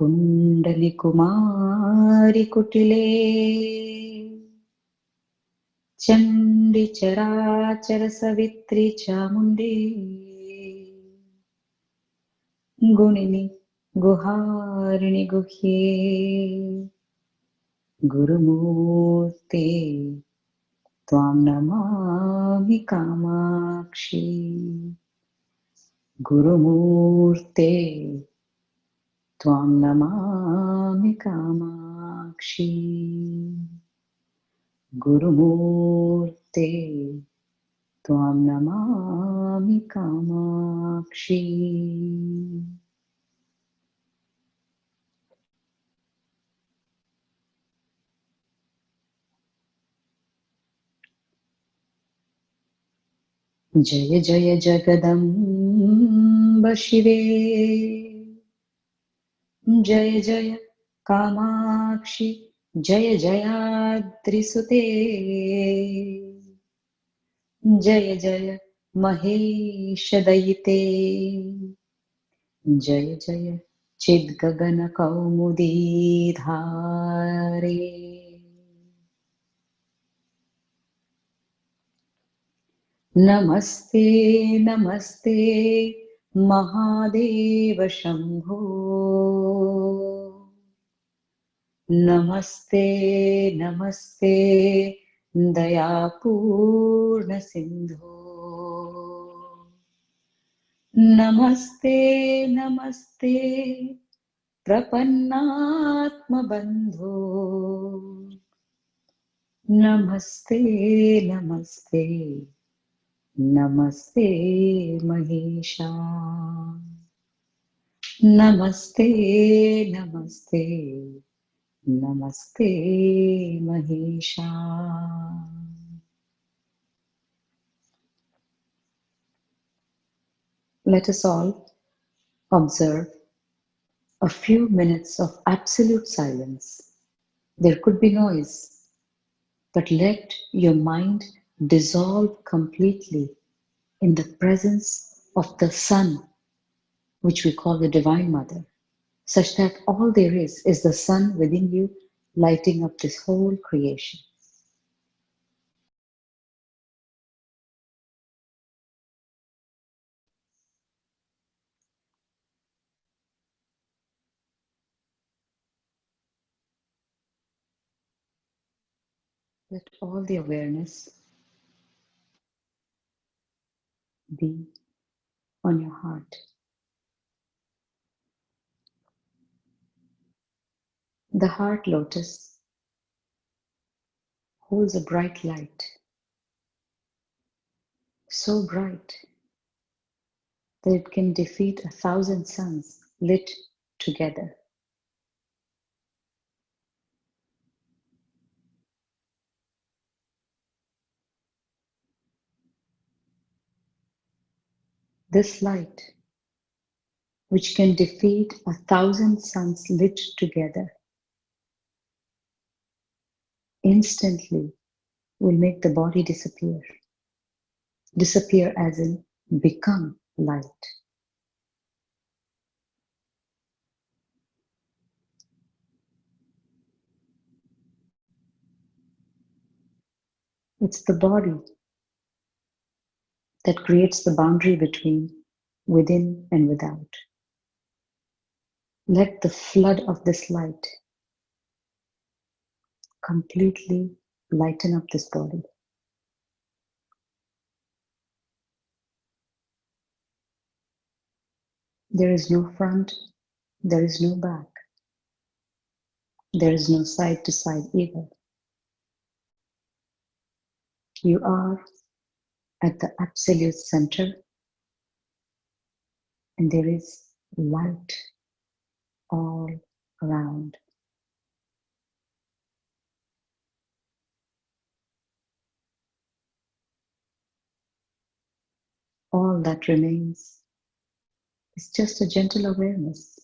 कुण्डली कुमारी कुटिले चण्डी चराचर सवित्री चामुण्डी गुणिनि गुहारिणि गुह्ये गुरुमूर्ते त्वां नमामि कामाक्षी गुरुमूर्ते त्वां नमामि कामाक्षी गुरुमूर्ते त्वां नमामि कामाक्षी. जय जय जगदम्ब शिवे जय जय कामाक्षि जय जयाद्रिसुते जय जय महेशदयिते जय जय चिद्गगनकौमुदी धारे नमस्ते नमस्ते महादेव शम्भो नमस्ते नमस्ते दयापूर्ण सिन्धो नमस्ते नमस्ते प्रपन्नात्मबन्धो नमस्ते नमस्ते नमस्ते महेशा नमस्ते नमस्ते नमस्ते महेशा. Let us all observe a few minutes of absolute silence. There could be noise, but let your mind dissolve completely in the presence of the Sun, which we call the Divine Mother, such that all there is the Sun within you lighting up this whole creation. Let all the awareness be on your heart. The heart lotus holds a bright light, so bright that it can defeat 1,000 suns lit together. This light, which can defeat 1,000 suns lit together, instantly will make the body disappear. Disappear as in become light. It's the body that creates the boundary between within and without. Let the flood of this light completely lighten up this body. There is no front, there is no back, there is no side to side either. You are at the absolute center, and there is light all around. All that remains is just a gentle awareness.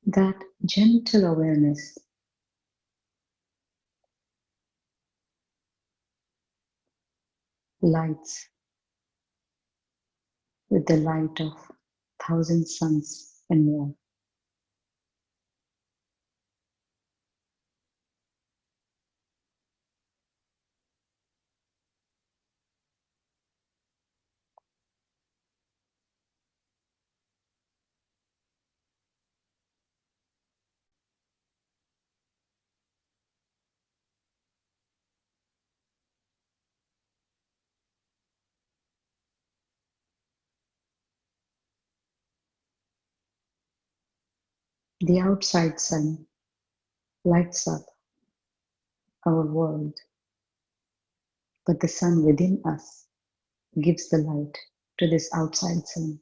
That gentle awareness lights with the light of thousand suns and more. The outside sun lights up our world, but the sun within us gives the light to this outside sun.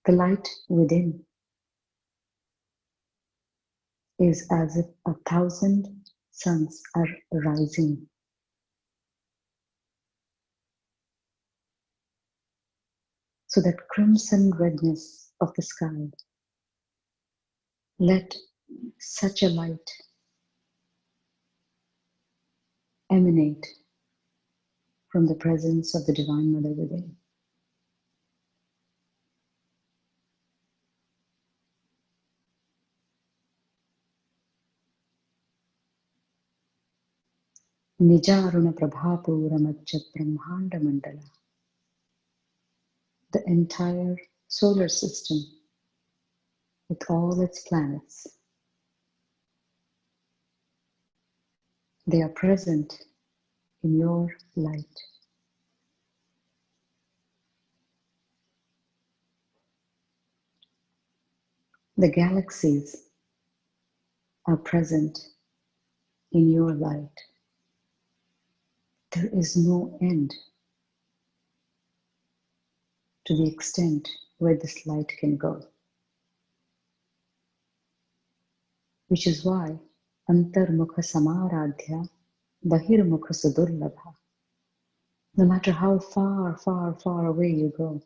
The light within is as if a thousand suns are rising, so that crimson redness of the sky. Let such a light emanate from the presence of the Divine Mother within. Nijaruna Prabhapura Majjat Brahmanda Mandala. The entire solar system with all its planets. They are present in your light. The galaxies are present in your light. There is no end to the extent where this light can go. Which is why Antarmukha Samaradhya Bahirmukha Sudurlabha. No matter how far, far, far away you go,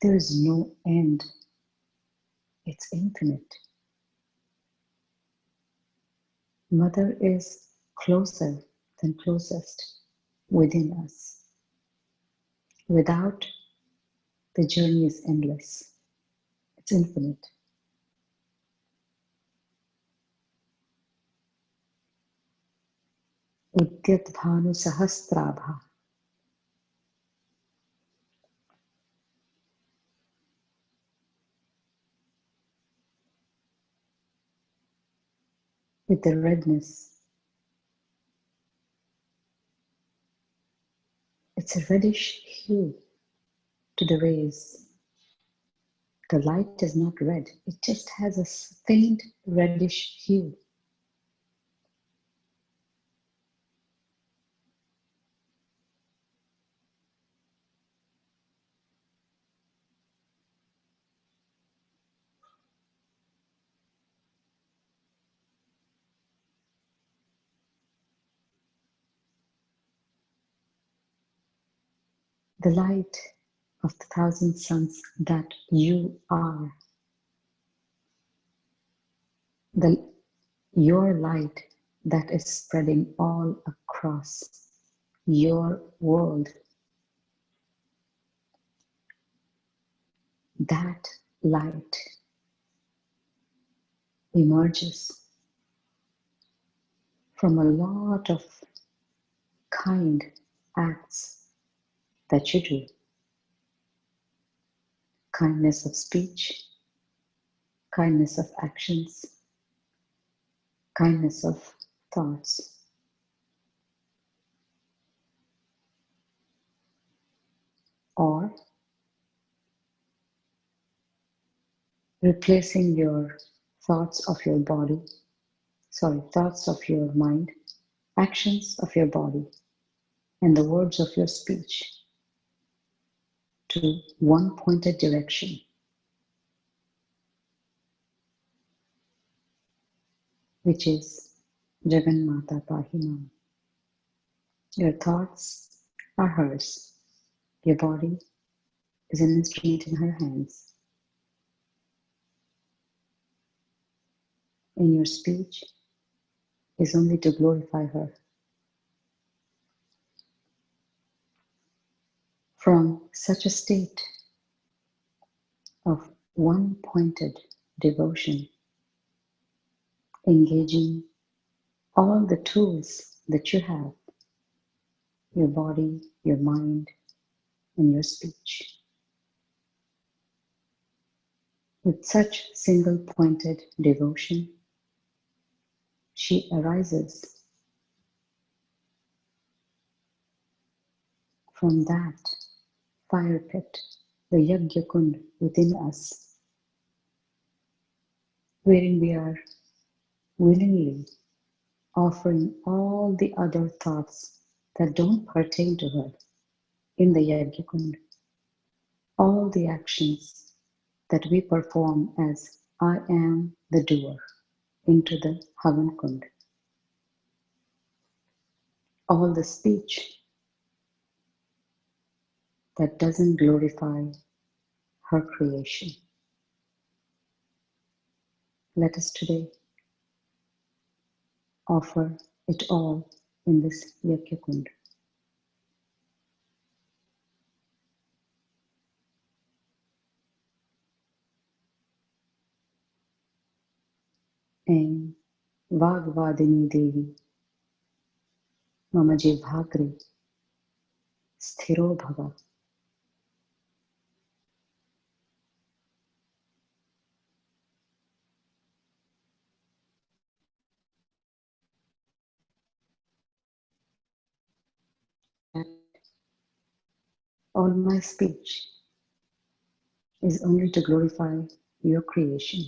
there is no end. It's infinite. Mother is closer than closest within us. Without, the journey is endless. It's infinite. Udyat Bhanu Sahasrabha. With the redness. It's a reddish hue to the rays. The light is not red, it just has a faint reddish hue. The light of the thousand suns that you are. Your light that is spreading all across your world. That light emerges from a lot of kind acts that you do. Kindness of speech, kindness of actions, kindness of thoughts. Or replacing your thoughts of your body, thoughts of your mind, actions of your body, and the words of your speech to one pointed direction, which is Jagannatha Pahimam. Your thoughts are hers, your body is an instrument in her hands. And your speech is only to glorify her. From such a state of one-pointed devotion, engaging all the tools that you have, your body, your mind, and your speech. With such single-pointed devotion, she arises from that fire pit, the Yajna Kund within us, wherein we are willingly offering all the other thoughts that don't pertain to her in the Yajna Kund, all the actions that we perform as I am the doer into the Havan Kund, all the speech that doesn't glorify her creation. Let us today offer it all in this Yajna Kund. And Vagvadini Devi, Mama Jivhagri, Sthiro Bhava. All my speech is only to glorify your creation.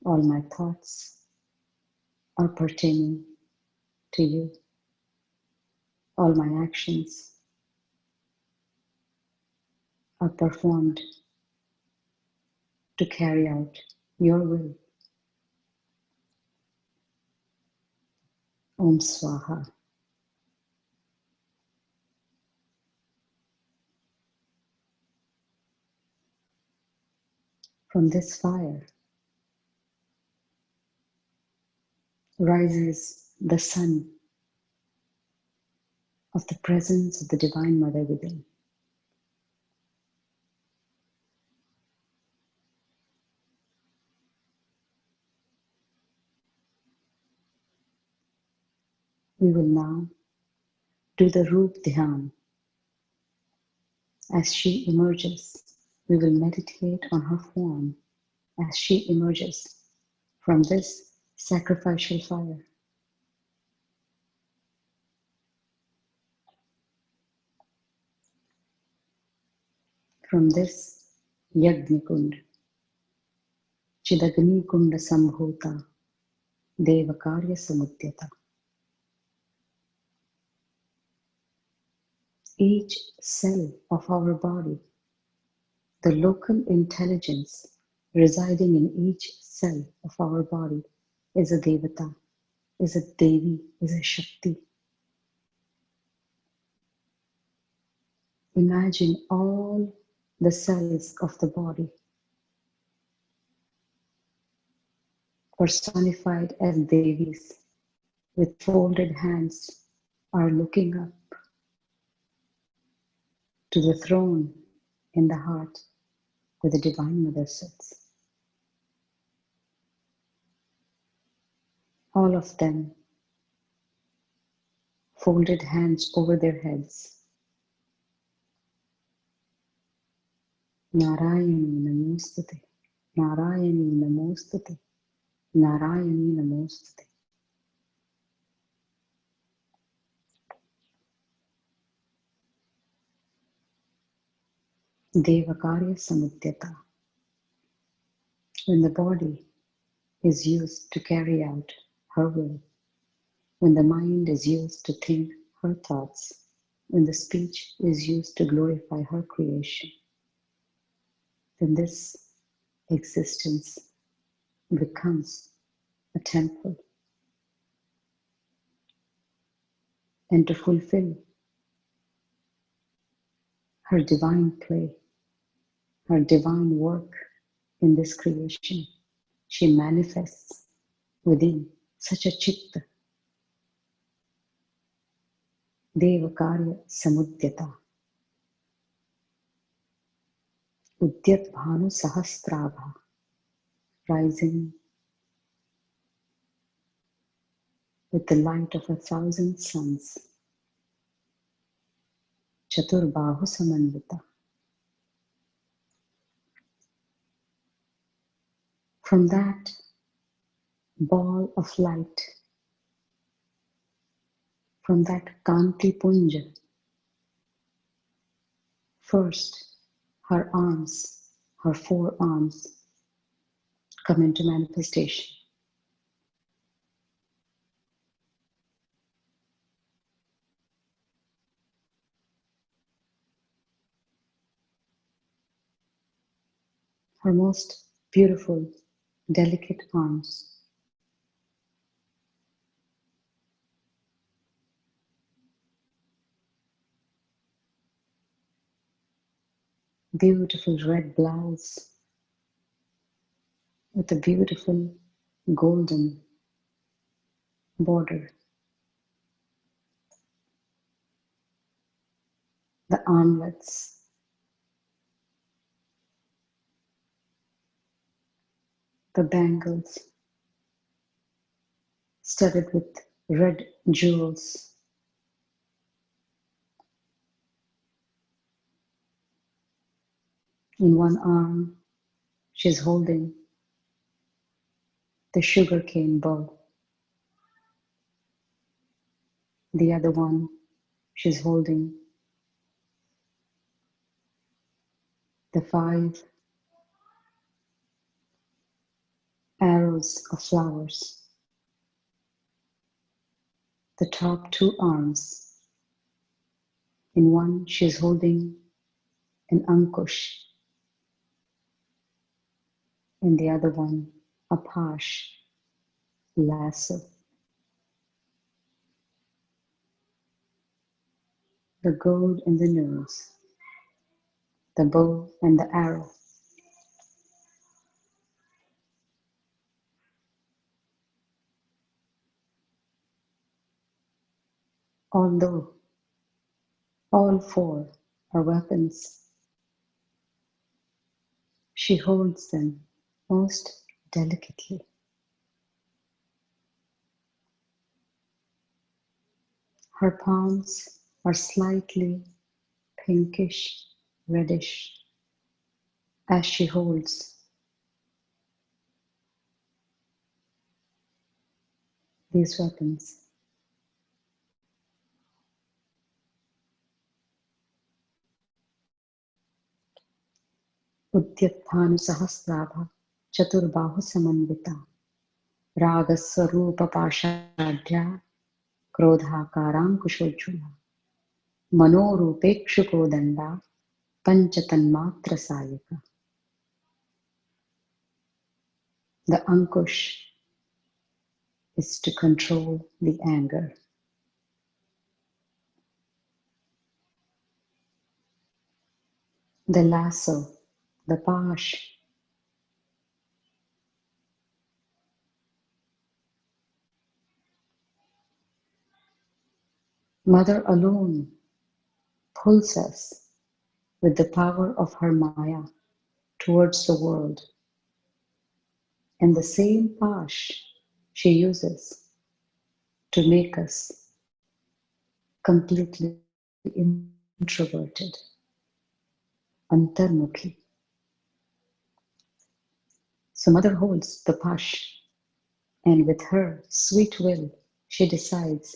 All my thoughts are pertaining to you. All my actions are performed to carry out your will. Om Swaha. From this fire rises the sun of the presence of the Divine Mother within. We will now do the Roop Dhyaan. As she emerges, we will meditate on her form as she emerges from this sacrificial fire. From this Yajna Kund, Chidagni Kunda Sambhuta, Devakarya Samudyata. Each cell of our body, the local intelligence residing in each cell of our body is a Devata, is a Devi, is a Shakti. Imagine all the cells of the body personified as Devis with folded hands are looking up to the throne in the heart where the Divine Mother sits. All of them folded hands over their heads. Narayani Namostate, Narayani Namostate, Narayani Namostate. Devakarya Samudyata. When the body is used to carry out her will, when the mind is used to think her thoughts, when the speech is used to glorify her creation, then this existence becomes a temple. And to fulfill her divine play, her divine work in this creation. She manifests within such a chitta, devakarya samudyata, udyat bhanu sahasrabha, rising with the light of 1,000 suns, chaturbahu samanvita. From that ball of light, from that Kanti Punja, first her arms, her forearms come into manifestation. Her most beautiful, delicate arms. Beautiful red blouse with a beautiful golden border. The armlets, the bangles studded with red jewels. In one arm, she's holding the sugarcane bowl. The other one, she's holding the 5 arrows of flowers. The top 2 arms. In one, she's holding an ankush. In the other one, a pash, lasso. The gold in the nose, the bow and the arrow. Although all 4 are weapons, she holds them most delicately. Her palms are slightly pinkish, reddish as she holds these weapons. Udyatthanu sahasrabha chaturbahu samanvita ragaswarupa pashadhya krodhakarankushojjula manorupekshukodanda panchatanmatra sayaka. The ankush is to control the anger. The lasso, the pash, Mother alone pulls us with the power of her Maya towards the world. And the same pash she uses to make us completely introverted, antarmukhi. So Mother holds the pash, and with her sweet will, she decides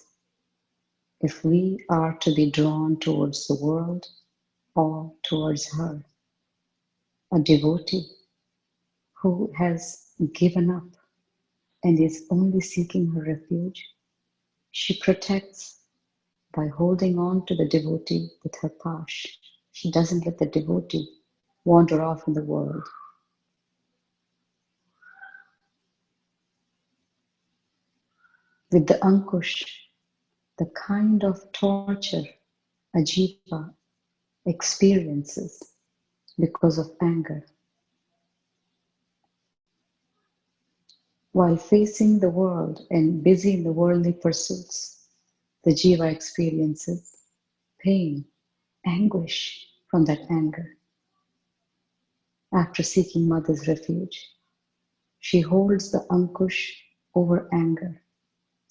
if we are to be drawn towards the world or towards her, a devotee who has given up and is only seeking her refuge. She protects by holding on to the devotee with her pash. She doesn't let the devotee wander off in the world. With the ankush, the kind of torture a jiva experiences because of anger. While facing the world and busy in the worldly pursuits, the jiva experiences pain, anguish from that anger. After seeking mother's refuge, she holds the ankush over anger,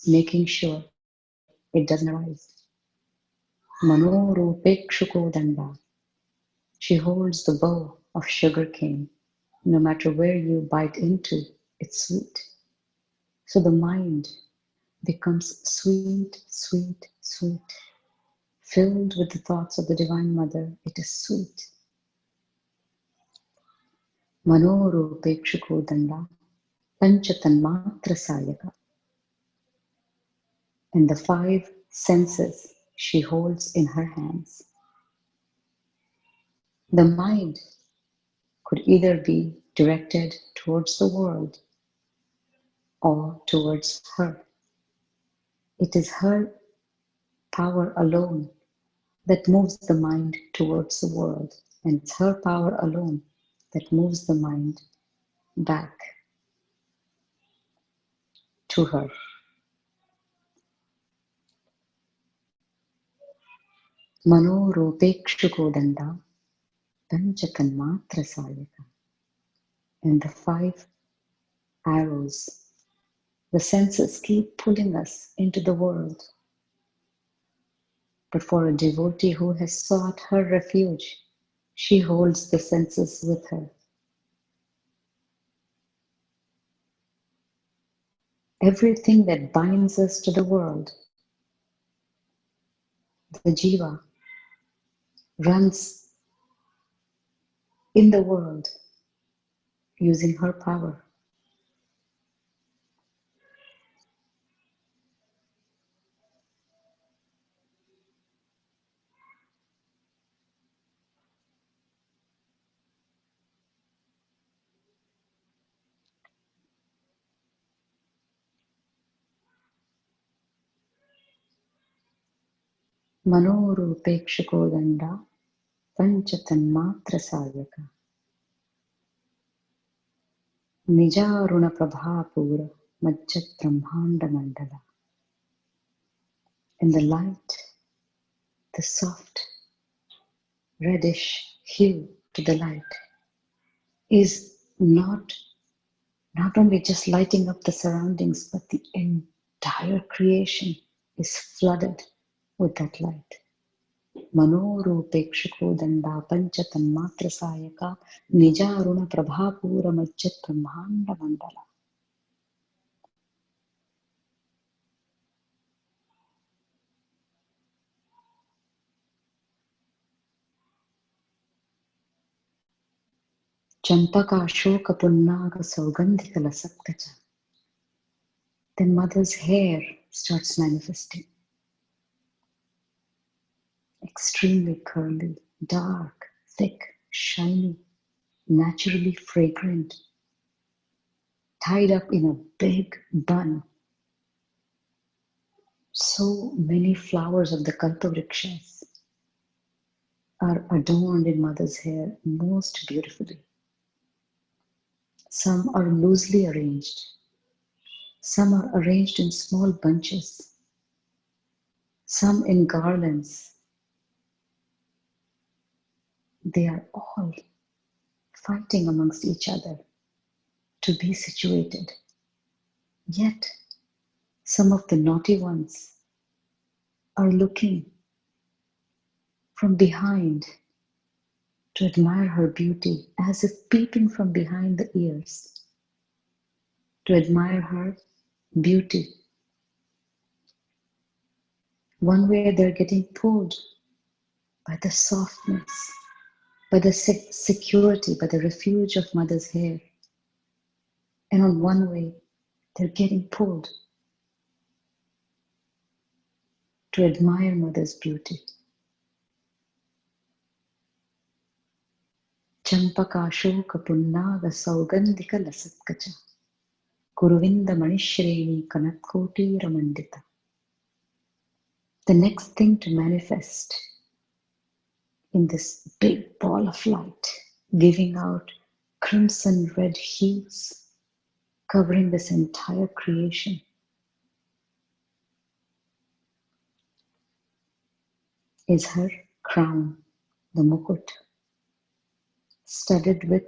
making sure it doesn't arise. Manorupekshuko danda. She holds the bow of sugar cane. No matter where you bite into, it's sweet. So the mind becomes sweet, sweet, sweet. Filled with the thoughts of the Divine Mother, it is sweet. Manorupekshuko danda. Panchatanmatra sayaka. And the five senses she holds in her hands. The mind could either be directed towards the world or towards her. It is her power alone that moves the mind towards the world, and it's her power alone that moves the mind back to her. Manorupekshuko danda panchatanmatra sayaka. And the five arrows, the senses keep pulling us into the world. But for a devotee who has sought her refuge, she holds the senses with her. Everything that binds us to the world, the jiva, runs in the world using her power. Manorupekshuko danda panchatanmatra sayaka. Nijaruna prabhapura majjat brahmanda mandala. And the light, the soft reddish hue to the light is not only just lighting up the surroundings, but the entire creation is flooded with that light. Manorupekshuko danda panchatanmatra sayaka nijaruna prabhapura majjat brahmanda mandala. Champaka shoka punnaga saugandhika lasatkacha. Then mother's hair starts manifesting. Extremely curly, dark, thick, shiny, naturally fragrant, tied up in a big bun. So many flowers of the kalpavrikshas are adorned in mother's hair most beautifully. Some are loosely arranged. Some are arranged in small bunches. Some in garlands. They are all fighting amongst each other to be situated. Yet, some of the naughty ones are looking from behind to admire her beauty, as if peeping from behind the ears, to admire her beauty. One way they're getting pulled by the softness, by the security, by the refuge of mother's hair. And on one way, they're getting pulled to admire mother's beauty. Champaka shoka punnaga saugandhika lasatkacha. Kuruvinda manishreni kanatkoti ramandita. The next thing to manifest in this big ball of light, giving out crimson red hues, covering this entire creation, is her crown, the mukut, studded with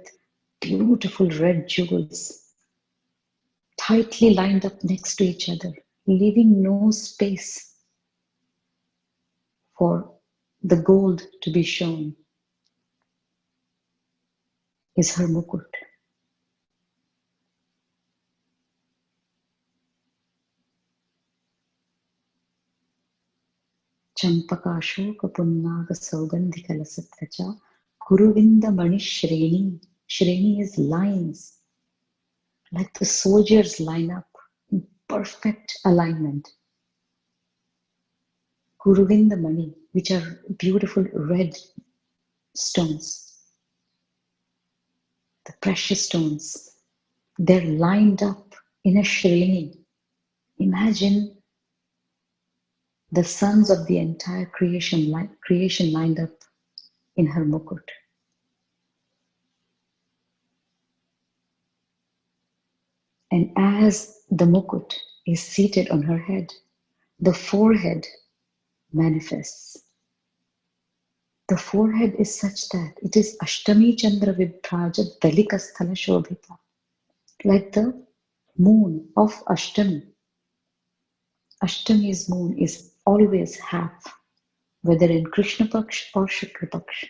beautiful red jewels, tightly lined up next to each other, leaving no space for the gold to be shown, is her mukut. Champakashokapunnagasaugandhikalasatra Kuruvinda Mani Shreni. Shreni is lines, like the soldiers line up in perfect alignment. Kuruvinda Mani, which are beautiful red stones, the precious stones, they're lined up in a Shreni. Imagine the sons of the entire creation lined up in her mukut. And as the mukut is seated on her head, the forehead manifests. The forehead is such that it is Ashtami Chandra Vibhraja Dalika Sthala Shobhita, like the moon of Ashtami. Ashtami's moon is always half, whether in Krishna Paksh or Shukla Paksh,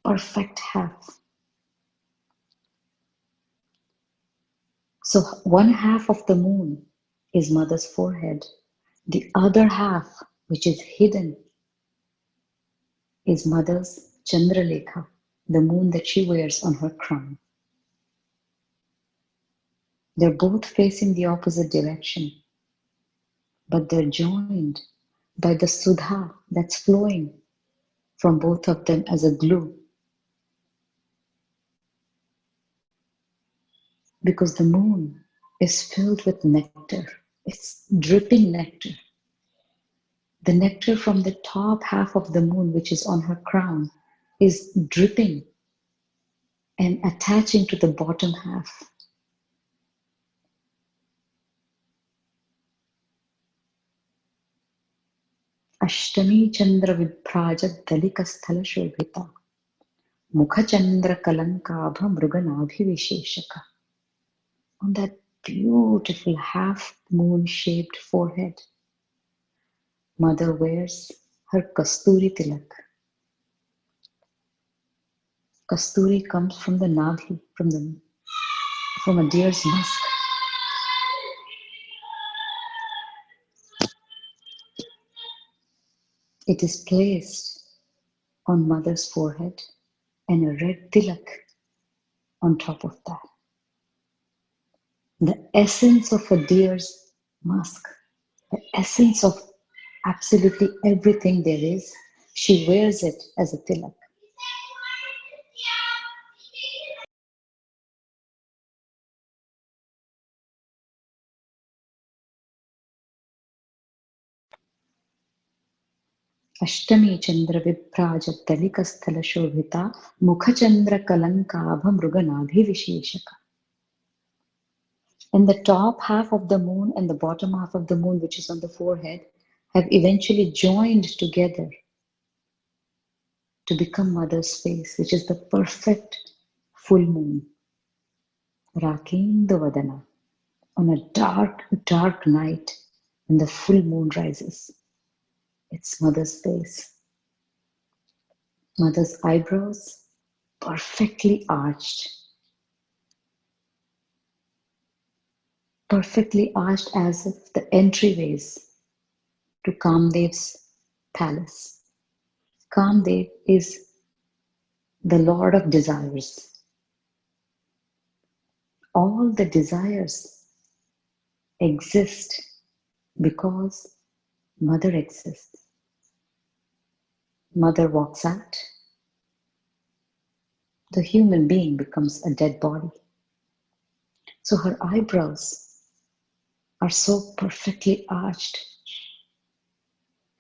perfect half. So one half of the moon is mother's forehead. The other half, which is hidden, is mother's Chandralekha, the moon that she wears on her crown. They're both facing the opposite direction, but they're joined by the Sudha that's flowing from both of them as a glue. Because the moon is filled with nectar. It's dripping nectar. The nectar from the top half of the moon, which is on her crown, is dripping and attaching to the bottom half. Ashtami Chandra Vibhraja Dalika Sthala Shobhita Mukha Chandra Kalankabha Mruganabhi Visheshaka. On that beautiful half moon shaped forehead, mother wears her Kasturi Tilak. Kasturi comes from the Nabhi, from a deer's musk. It is placed on mother's forehead and a red tilak on top of that. The essence of a deer's musk, the essence of absolutely everything there is, she wears it as a tilak. Ashtami Chandra Vipraja Dalika Sthala Shobhita Mukha Chandra Kalankabha Mruganabhi Visheshaka. And the top half of the moon and the bottom half of the moon, which is on the forehead, have eventually joined together to become mother's face, which is the perfect full moon. Rakinda Vadana, on a dark, dark night when the full moon rises. It's mother's face. Mother's eyebrows perfectly arched. Perfectly arched as if the entryways to Kamdev's palace. Kamdev is the Lord of desires. All the desires exist because mother exists. Mother walks out, the human being becomes a dead body. So her eyebrows are so perfectly arched,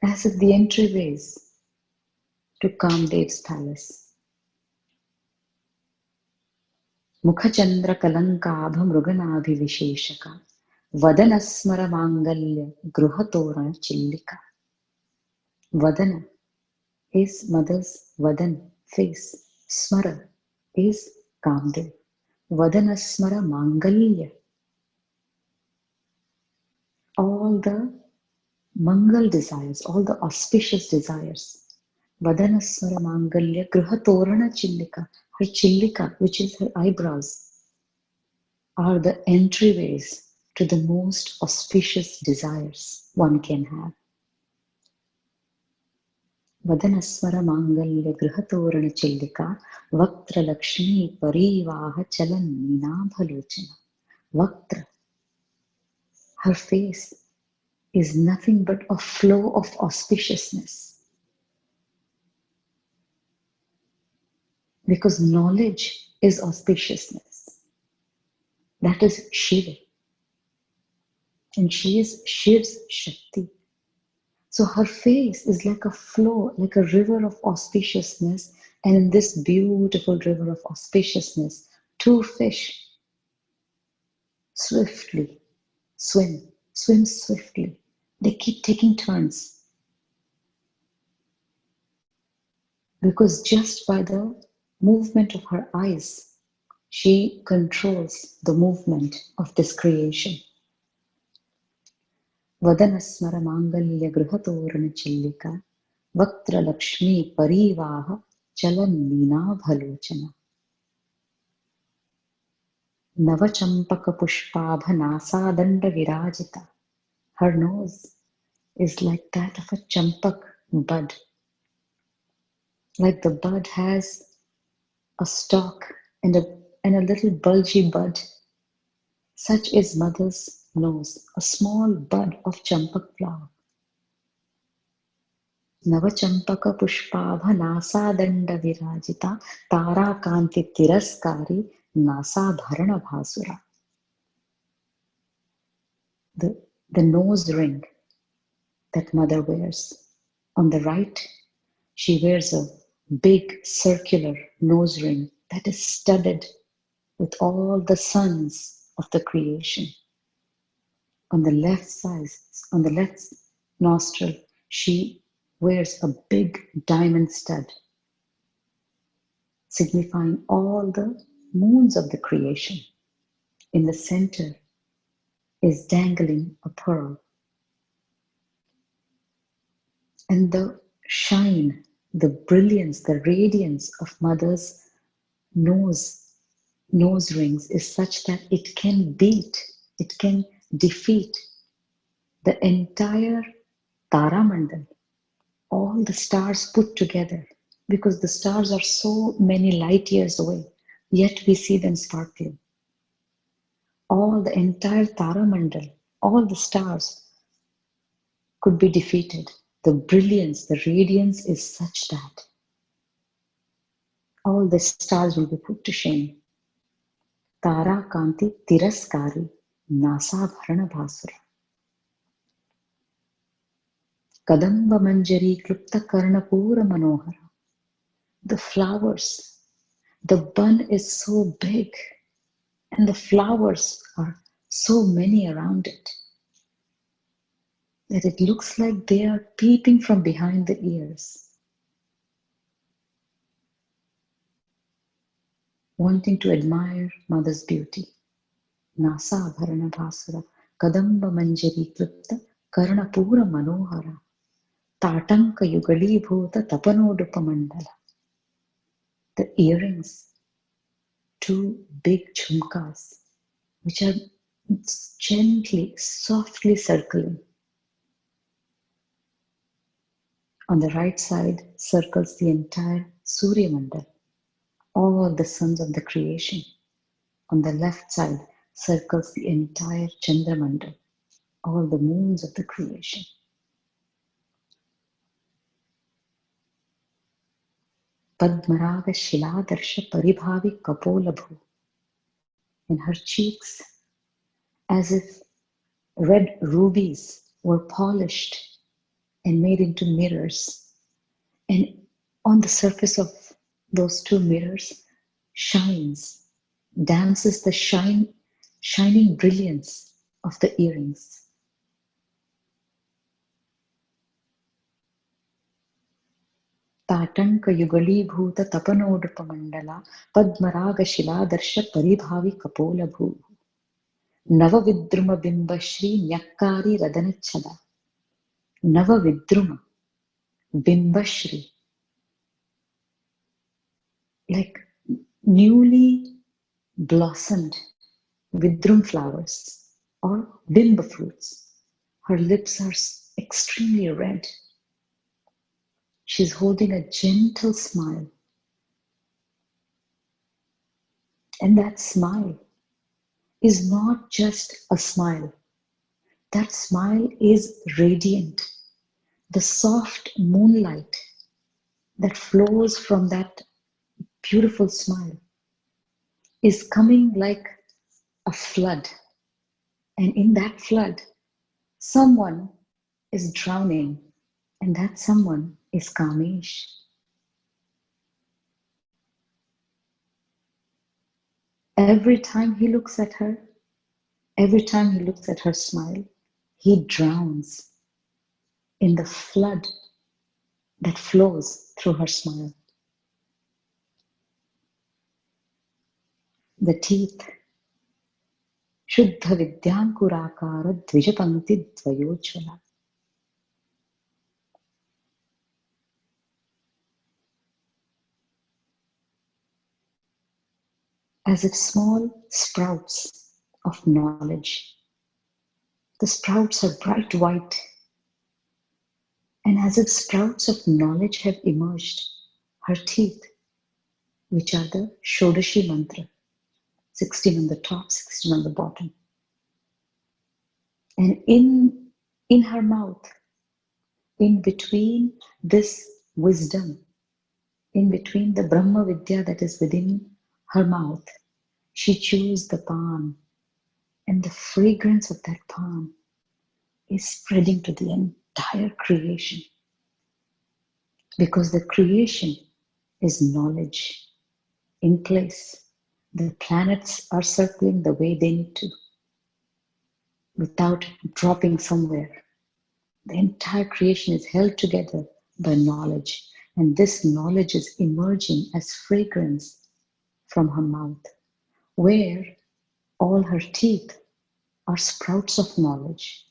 as if the entryways to Kamdev's palace. Mukhachandra kalankabha mruganabhivisheshaka Vadanasmara mangalya gruhatorana chillika. Vadana is mother's Vadan, face. Smara is Kamdev. Vadanasmara mangalya. All the mangal desires, all the auspicious desires. Vadanasmara mangalya gruhatorana chillika. Her chillika, which is her eyebrows, are the entryways to the most auspicious desires one can have. Vadanasmara mangalya grihatorana chillika vaktra lakshmi parivaha chalan ninabhalochana. Vaktra, her face is nothing but a flow of auspiciousness. Because knowledge is auspiciousness. That is Shiva. And she is Shiv's Shakti. So her face is like a flow, like a river of auspiciousness. And in this beautiful river of auspiciousness, two fish swiftly swim swiftly. They keep taking turns. Because just by the movement of her eyes, she controls the movement of this creation. Vadanasmara mangalya grihatorana chillika vaktra lakshmi parivaha chalan ninabhalochana. Navachampaka pushpabha nasadanda virajita. Her nose is like that of a champak bud. Like the bud has a stalk and a little bulgy bud. Such is mother's nose, a small bud of champak flower. Navachampaka pushpabha nasadanda virajita tara kanti tiraskari nasa bharana bhasura. The nose ring that mother wears. On the right, she wears a big circular nose ring that is studded with all the suns of the creation. On the left side, on the left nostril, she wears a big diamond stud, signifying all the moons of the creation. In the center is dangling a pearl. And the shine, the brilliance, the radiance of mother's nose rings is such that it can defeat the entire Taramandal, all the stars put together, because the stars are so many light years away, yet we see them sparkling. All the entire Taramandal, all the stars could be defeated. The brilliance, the radiance is such that all the stars will be put to shame. Tara Kanti Tiraskari Nasa Bharana Bhasura. Kadamba Manjari Klupta Karnapura Manohara. The flowers, the bun is so big and the flowers are so many around it that it looks like they are peeping from behind the ears, wanting to admire mother's beauty. Nasa Bharana Bhasura Kadamba Manjari Klupta Karnapura Manohara Tatanka Yugali Bhuta Tapanodupa Mandala. The earrings, two big jhumkas, which are gently, softly circling. On the right side circles the entire Surya Mandal, all the suns of the creation. On the left side circles the entire Chandra Mandal, all the moons of the creation. Padmaraga Shiladarsha Paribhavi Kapolabhu. In her cheeks, as if red rubies were polished and made into mirrors. And on the surface of those two mirrors shines, dances the shining brilliance of the earrings. ताटंक युगलीभूत तपनोडपमंडला पद्मराग शिलादर्श परिभावि कपोल भू नवविद्रुम बिंबश्री न्यक्कारी रदनच्छदा नवविद्रुम bimbashri, like newly blossomed vidrum flowers or bimba fruits. Her lips are extremely red. She's holding a gentle smile. And that smile is not just a smile. That smile is radiant. The soft moonlight that flows from that beautiful smile is coming like a flood. And in that flood, someone is drowning, and that someone is Kamesh. Every time he looks at her, every time he looks at her smile, he drowns in the flood that flows through her smile. The teeth, Shuddha Vidyankurakara Dvijapankti Dvayojvala. As if small sprouts of knowledge. The sprouts are bright white, and as if sprouts of knowledge have emerged, her teeth, which are the Shodashi mantra, 16 on the top, 16 on the bottom. And in her mouth, in between this wisdom, in between the Brahma Vidya that is within her mouth, she chews the palm, and the fragrance of that palm is spreading to the entire creation. Because the creation is knowledge in place. The planets are circling the way they need to without dropping somewhere. The entire creation is held together by knowledge, and this knowledge is emerging as fragrance from her mouth, where all her teeth are sprouts of knowledge,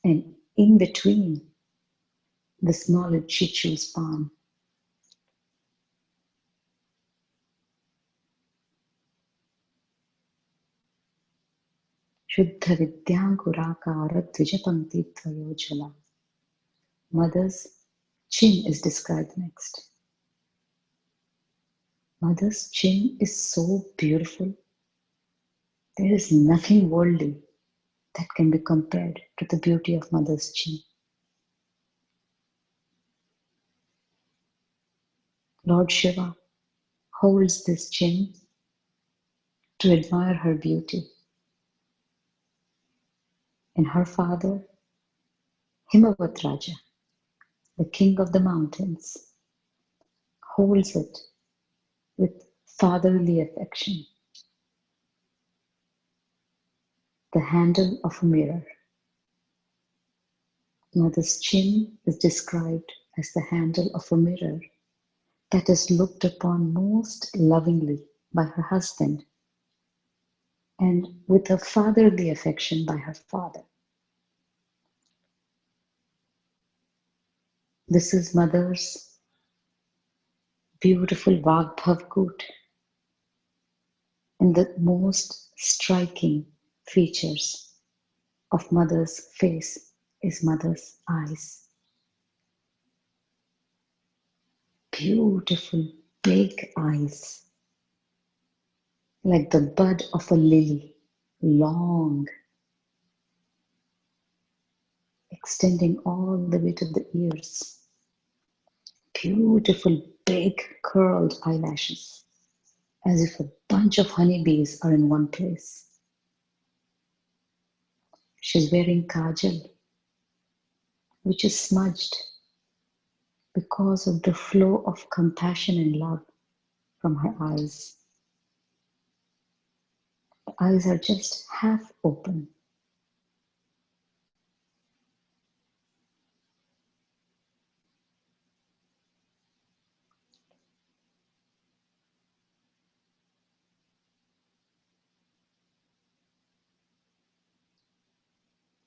and in between this knowledge she chews palm. Shuddha Vidyankurakara Dvijapankti Dvayojala. Mother's chin is described next. Mother's chin is so beautiful. There is nothing worldly that can be compared to the beauty of Mother's chin. Lord Shiva holds this chin to admire her beauty. And her father, Himavat Raja, the king of the mountains, holds it with fatherly affection. The handle of a mirror. Mother's chin is described as the handle of a mirror that is looked upon most lovingly by her husband and with a fatherly affection by her father. This is Mother's beautiful Vagbhavkut, and the most striking features of Mother's face is Mother's eyes. Beautiful big eyes, like the bud of a lily, long, extending all the way to the ears. Beautiful big curled eyelashes, as if a bunch of honeybees are in one place. She's wearing kajal, which is smudged because of the flow of compassion and love from her eyes. The eyes are just half open.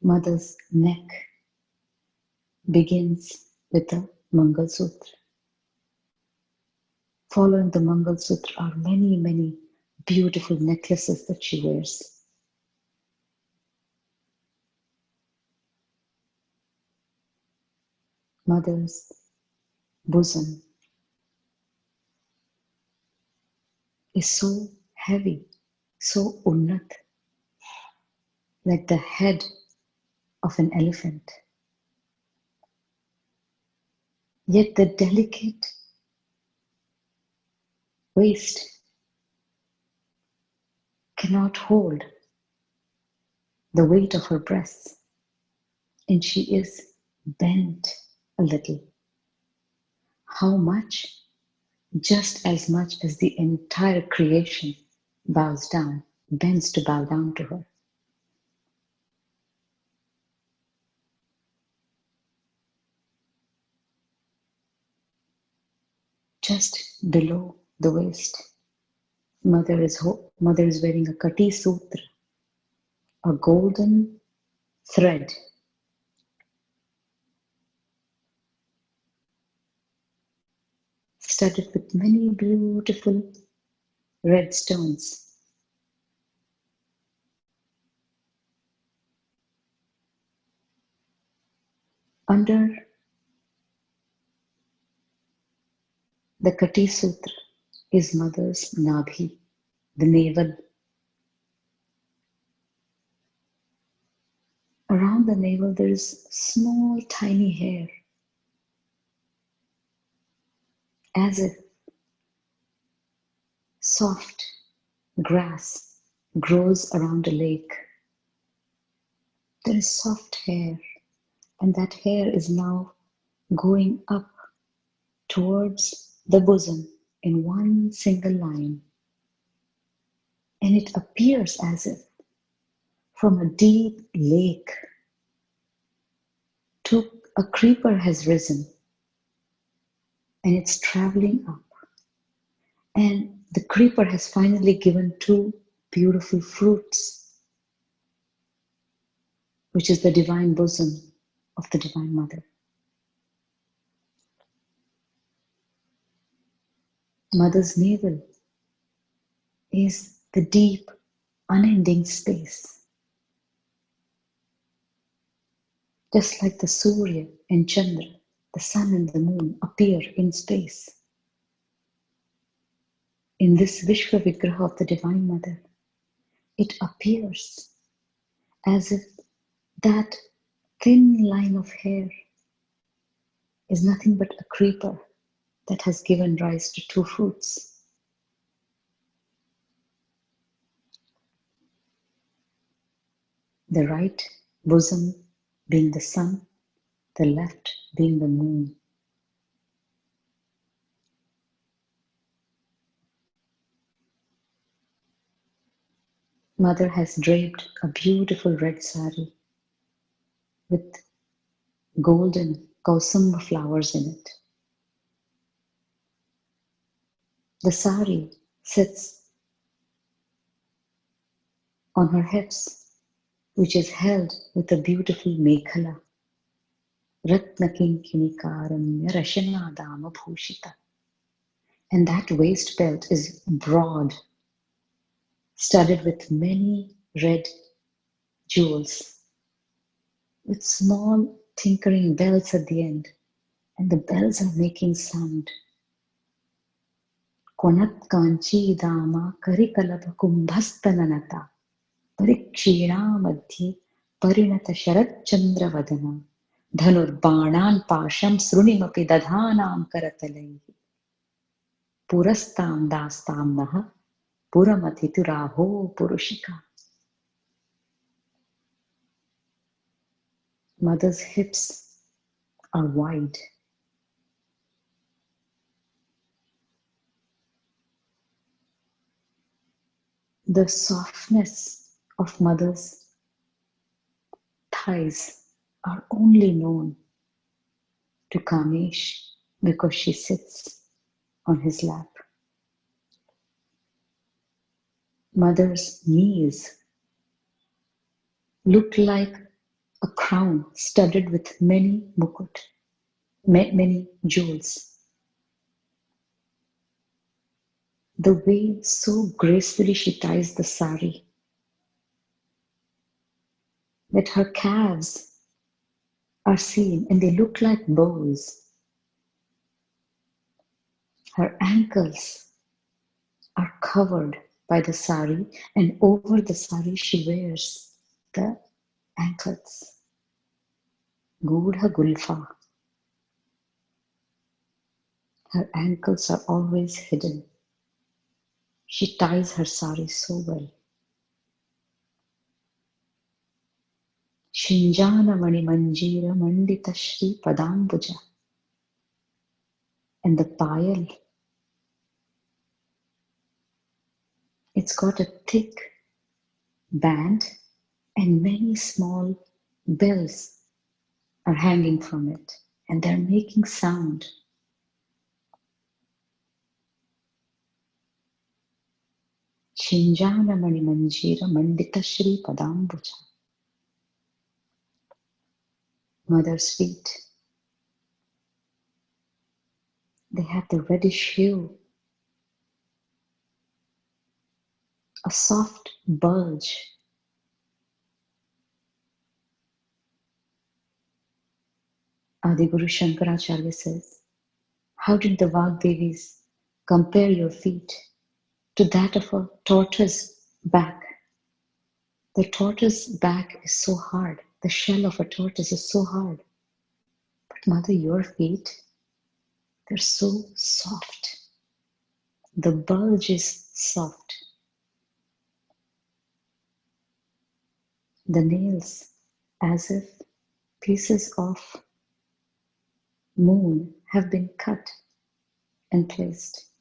Mother's neck begins with the Mangal Sutra. Following the Mangal Sutra are many, many beautiful necklaces that she wears. Mother's bosom is so heavy, so unnat, like the head of an elephant. Yet the delicate waist cannot hold the weight of her breasts, and she is bent a little. How much? Just as much as the entire creation bows down, bends to bow down to her. Just below the waist, mother is wearing a Kati Sutra, a golden thread studded with many beautiful red stones. Under the Kati Sutra is mother's Nabhi, the navel. Around the navel there is small tiny hair, as if soft grass grows around a lake. There is soft hair, and that hair is now going up towards the bosom in one single line. And it appears as if from a deep lake a creeper has risen and it's traveling up. And the creeper has finally given two beautiful fruits, which is the divine bosom of the Divine Mother. Mother's navel is the deep, unending space. Just like the Surya and Chandra, the sun and the moon appear in space. In this Vishwa Vigraha of the Divine Mother, it appears as if that thin line of hair is nothing but a creeper that has given rise to two fruits. The right bosom being the sun, the left being the moon. Mother has draped a beautiful red sari with golden kausamba flowers in it. The sari sits on her hips, which is held with a beautiful mekhala. Ratna kinkinikaramya rashanadama bhushita. And that waist belt is broad, studded with many red jewels, with small tinkering bells at the end, and the bells are making sound. Konat kanchi dama karikalabha kumbhastananata parikshira madhye parinata sharat chandra vadana dhanurbanan pasham srunimapi dadhanam karatalaihi purastam dastam naha puramatituraho purushika. Mother's hips are wide, The softness of mother's thighs are only known to Kamesh because she sits on his lap. Mother's knees looked like a crown studded with many mukut, many jewels. The way so gracefully she ties the sari, that her calves are seen and they look like bows. Her ankles are covered by the sari, and over the sari she wears the anklets. Gudha Gulfa. Her ankles are always hidden. She ties her sari so well. Shinjana Mani Manjira Mandita Shri Padambuja. And the payal, it's got a thick band and many small bells are hanging from it and they're making sound. Shinjana Mani Manjira Mandita Shri Padambuja. Mother's feet, they have the reddish hue, a soft bulge. Adiguru Shankaracharya says, how did the Vagdevis compare your feet to that of a tortoise back? The tortoise back is so hard. The shell of a tortoise is so hard. But mother, your feet, they're so soft. The bulge is soft. The nails, as if pieces of moon have been cut and placed.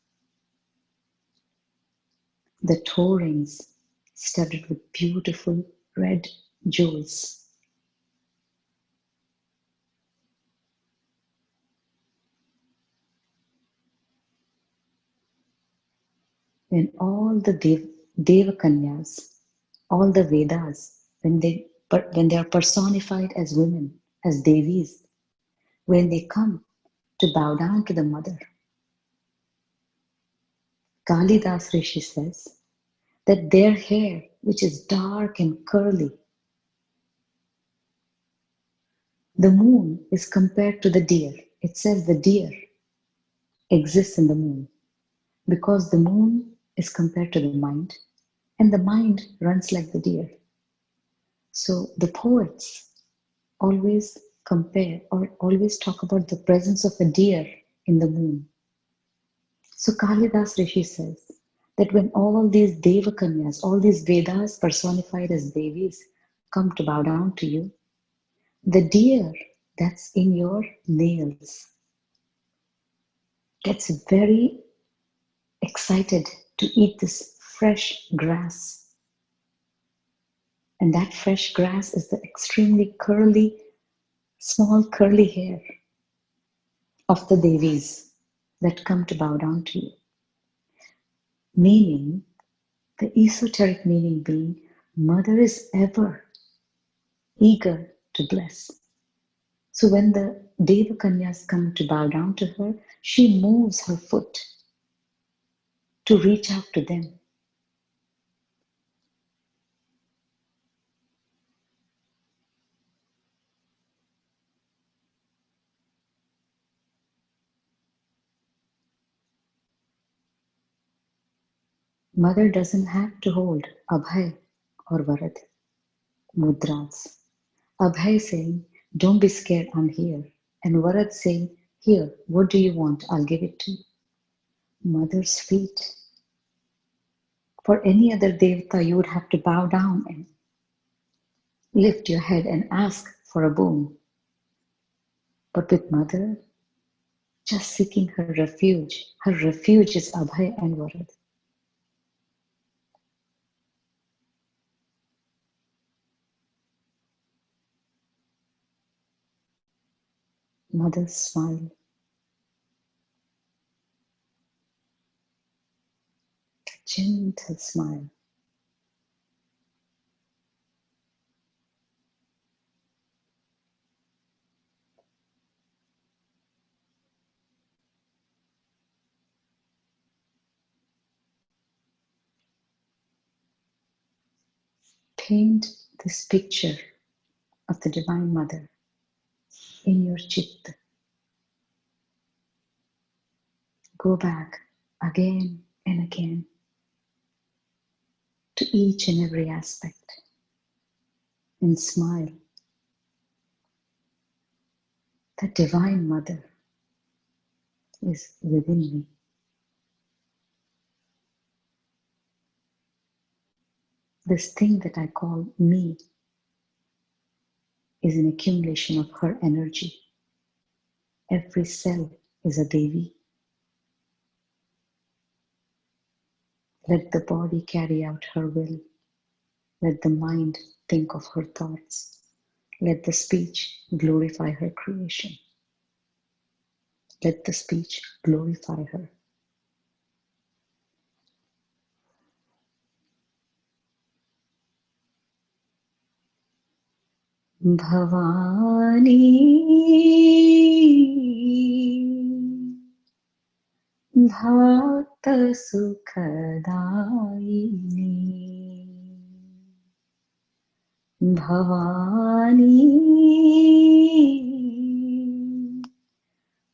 The toe rings studded with beautiful red jewels. When all the Devakanyas, all the Vedas, when they are personified as women, as Devis, when they come to bow down to the mother, Kalidas Rishi says that their hair, which is dark and curly, the moon is compared to the deer. It says the deer exists in the moon because the moon is compared to the mind and the mind runs like the deer. So the poets always compare or always talk about the presence of a deer in the moon. So Kalidas Rishi says that when all these Devakanyas, all these Vedas personified as Devis come to bow down to you, the deer that's in your nails gets very excited to eat this fresh grass. And that fresh grass is the extremely curly, small curly hair of the Devis that come to bow down to you. Meaning, the esoteric meaning being, Mother is ever eager to bless. So when the Devakanyas come to bow down to her, she moves her foot to reach out to them. Mother doesn't have to hold Abhay or Varad, mudras. Abhay saying, don't be scared, I'm here. And Varad saying, here, what do you want? I'll give it to you. Mother's feet. For any other devata, you would have to bow down and lift your head and ask for a boon. But with mother, just seeking her refuge is Abhay and Varad. mother's smile, a gentle smile. Paint this picture of the Divine Mother in your chitta. Go back again and again to each and every aspect and smile. The Divine Mother is within me. This thing that I call me is an accumulation of her energy. Every cell is a Devi. Let the body carry out her will. Let the mind think of her thoughts. Let the speech glorify her creation. Let the speech glorify her. Bhavani Bhakta Sukhadayini Bhavani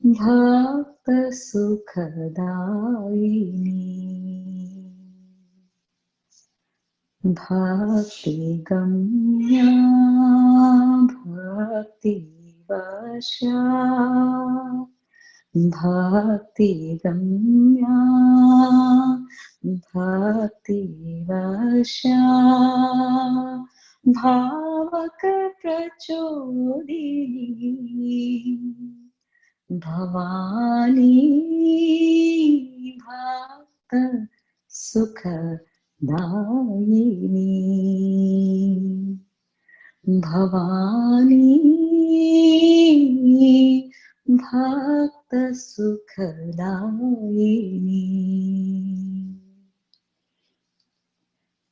Bhakta Sukhadayini Bhakti Gamya Bhakti Vasha Bhakti Gamya Bhakti Vasha Bhavaka Prachodini Bhavani Bhakta Sukha Dayini Bhavani Bhakta Sukhadayini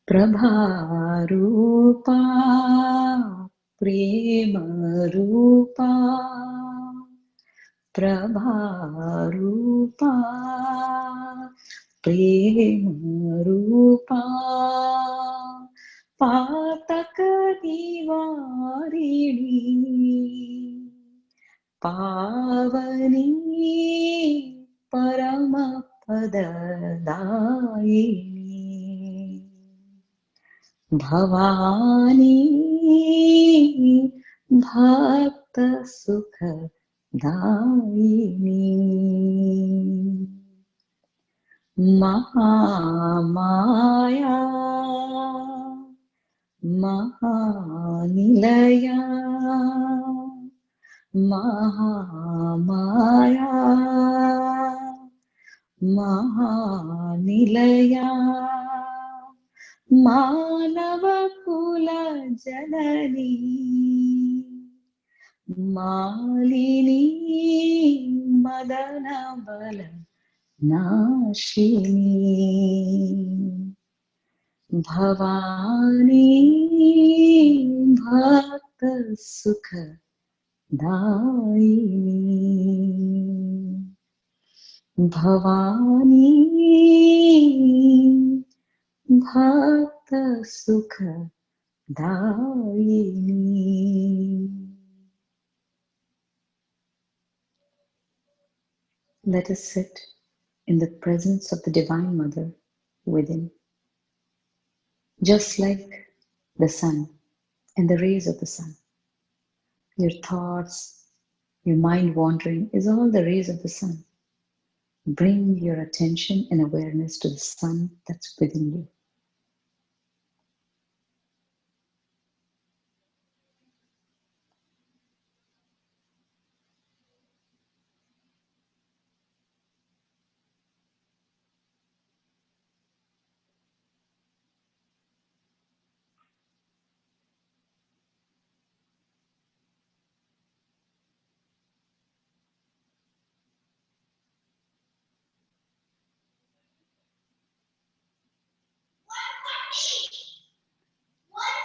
Prabharupa Prema Rupa Prabharupa Prema Rupa Pataka Nivarini Pavani Paramapadadayini Bhavani Bhakta Sukha Dayini Mahamaya Mahanilaya Mahamaya Mahanilaya Manavakula Janani Malini Madanabala Nashini Bhavani Bhakta Sukha Dayini Bhavani Bhakta Sukha Dayini. Let us sit in the presence of the Divine Mother within, just like the sun and the rays of the sun. Your thoughts, your mind wandering is all the rays of the sun. Bring your attention and awareness to the sun that's within you.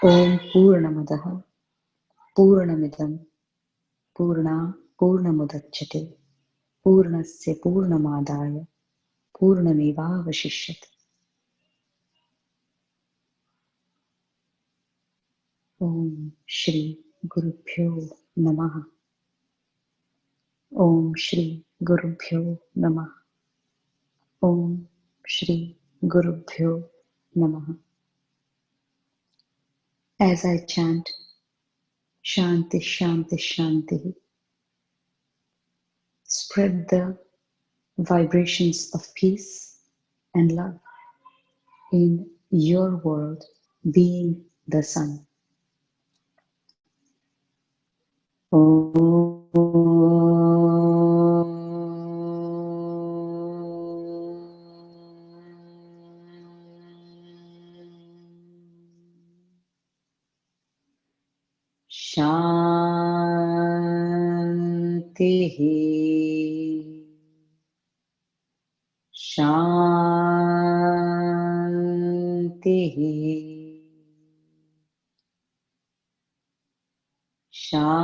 Om Purnamadah Purnamidam Purna Purnamudachyate Purnasya Purnamadaya Purnamevavashishyate. Om Shri Gurubhyo Namaha. Om Shri Gurubhyo Namaha. Om Shri Gurubhyo Namaha. As I chant Shanti Shanti Shanti, spread the vibrations of peace and love in your world, being the sun. Shanti Shanti Shanti.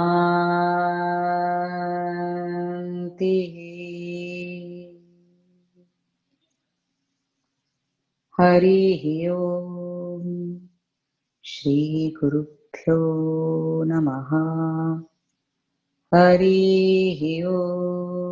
Hari Om. Shri Gurubhyo Namaha. Hari Om.